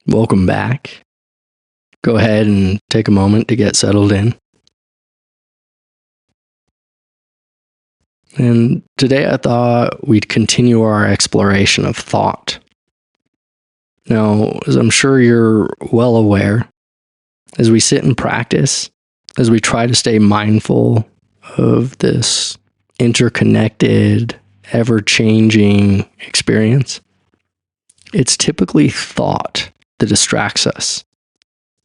Welcome back. Go ahead and take a moment to get settled in. And today I thought we'd continue our exploration of thought. Now, as I'm sure you're well aware, as we sit and practice, as we try to stay mindful of this interconnected, ever-changing experience, it's typically thought that distracts us.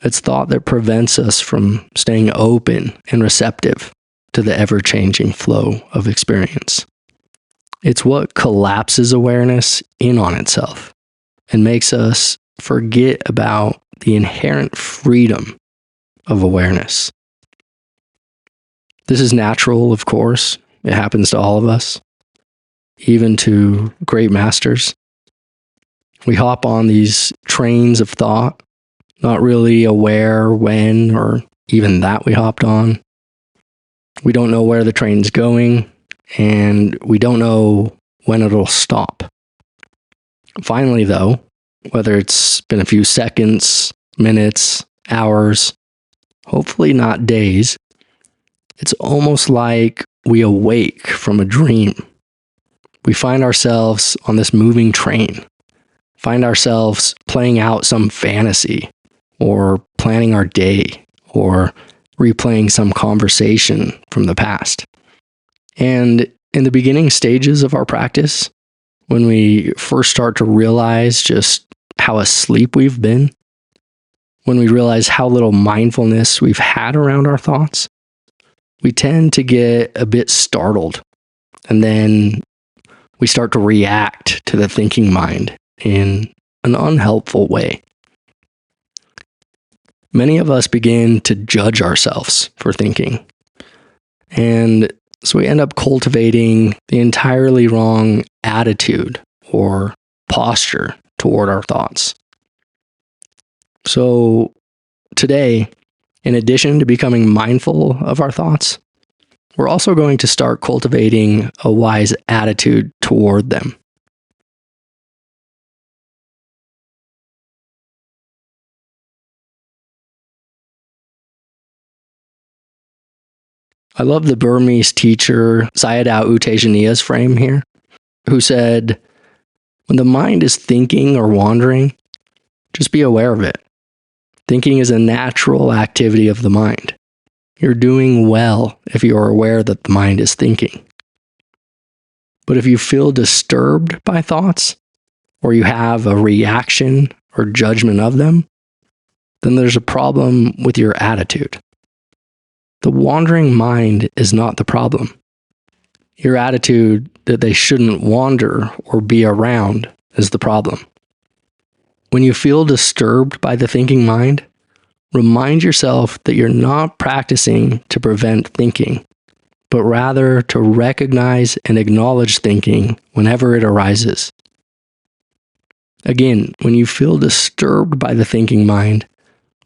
It's thought that prevents us from staying open and receptive to the ever-changing flow of experience. It's what collapses awareness in on itself and makes us forget about the inherent freedom of awareness. This is natural, of course. It happens to all of us, even to great masters. We hop on these trains of thought, not really aware when or even that we hopped on. We don't know where the train's going, and we don't know when it'll stop. Finally, though, whether it's been a few seconds, minutes, hours, hopefully not days, it's almost like we awake from a dream. We find ourselves on this moving train, find ourselves playing out some fantasy, or planning our day, or replaying some conversation from the past. And in the beginning stages of our practice, when we first start to realize just how asleep we've been, when we realize how little mindfulness we've had around our thoughts, we tend to get a bit startled. And then we start to react to the thinking mind in an unhelpful way. Many of us begin to judge ourselves for thinking. And so we end up cultivating the entirely wrong attitude or posture toward our thoughts. So today, in addition to becoming mindful of our thoughts, we're also going to start cultivating a wise attitude toward them. I love the Burmese teacher Sayadaw U Tejaniya's frame here, who said, when the mind is thinking or wandering, just be aware of it. Thinking is a natural activity of the mind. You're doing well if you are aware that the mind is thinking. But if you feel disturbed by thoughts, or you have a reaction or judgment of them, then there's a problem with your attitude. The wandering mind is not the problem. Your attitude that they shouldn't wander or be around is the problem. When you feel disturbed by the thinking mind, remind yourself that you're not practicing to prevent thinking, but rather to recognize and acknowledge thinking whenever it arises. Again, when you feel disturbed by the thinking mind,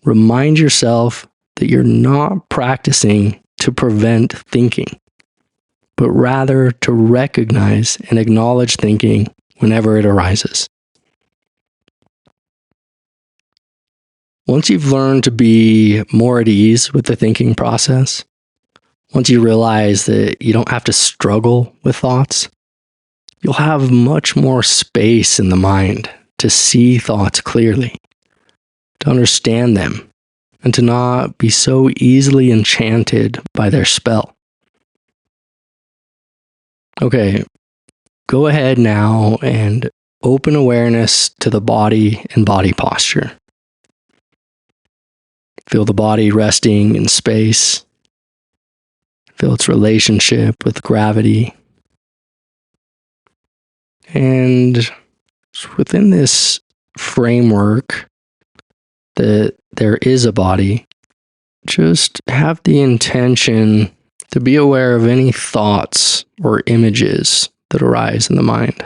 remind yourself that you're not practicing to prevent thinking, but rather to recognize and acknowledge thinking whenever it arises. Once you've learned to be more at ease with the thinking process, once you realize that you don't have to struggle with thoughts, you'll have much more space in the mind to see thoughts clearly, to understand them, and to not be so easily enchanted by their spell. Okay, go ahead now and open awareness to the body and body posture. Feel the body resting in space. Feel its relationship with gravity. And within this framework that there is a body, just have the intention to be aware of any thoughts or images that arise in the mind.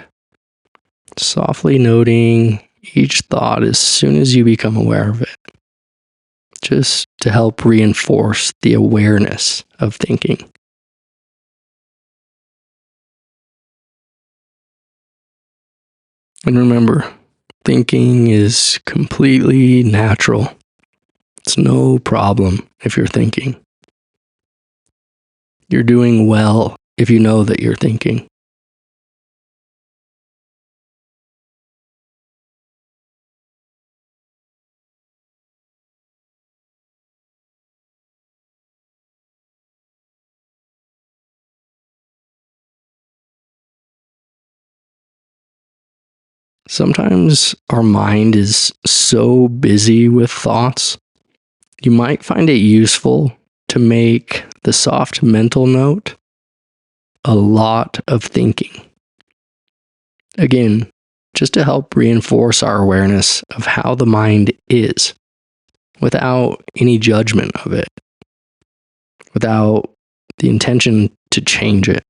Softly noting each thought as soon as you become aware of it, just to help reinforce the awareness of thinking. And remember, Thinking is completely natural. It's no problem if you're thinking. You're doing well if you know that you're thinking. Sometimes our mind is so busy with thoughts, you might find it useful to make the soft mental note a lot of thinking. Again, just to help reinforce our awareness of how the mind is without any judgment of it, without the intention to change it.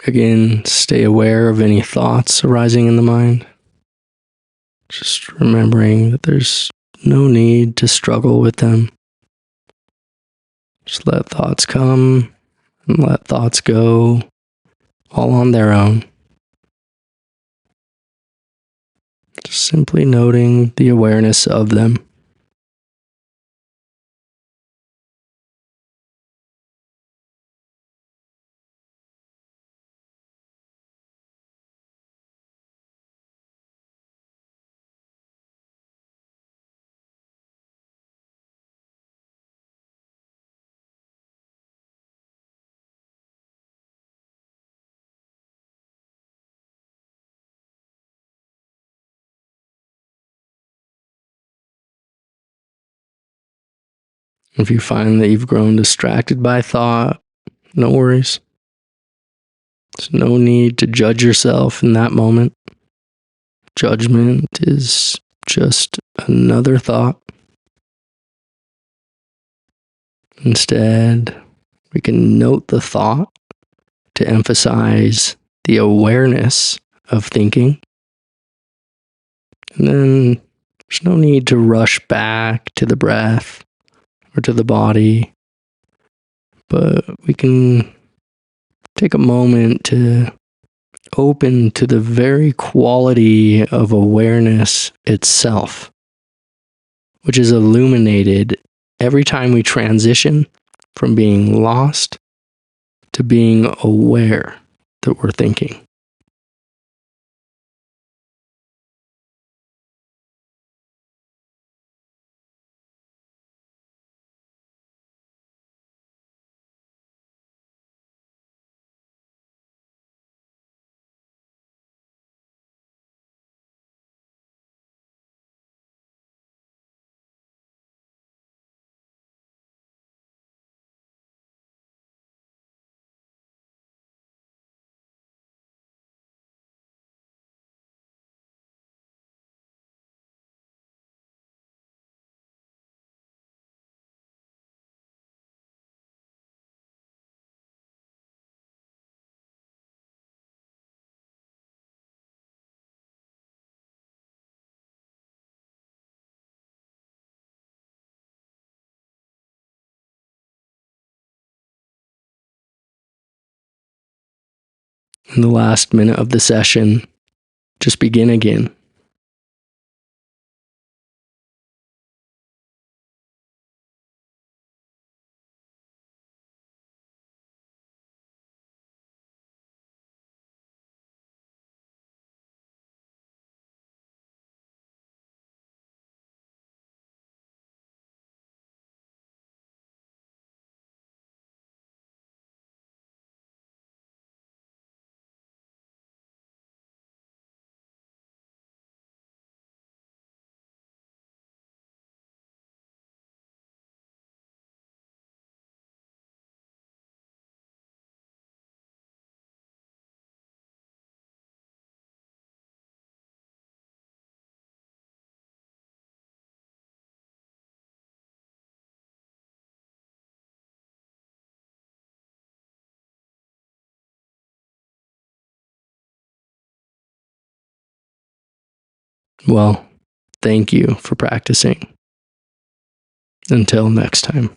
Again, stay aware of any thoughts arising in the mind. Just remembering that there's no need to struggle with them. Just let thoughts come and let thoughts go, all on their own. Just simply noting the awareness of them. If you find that you've grown distracted by thought, no worries. There's no need to judge yourself in that moment. Judgment is just another thought. Instead, we can note the thought to emphasize the awareness of thinking. And then there's no need to rush back to the breath or to the body, but we can take a moment to open to the very quality of awareness itself, which is illuminated every time we transition from being lost to being aware that we're thinking. In the last minute of the session, just begin again. Well, Thank you for practicing. Until next time.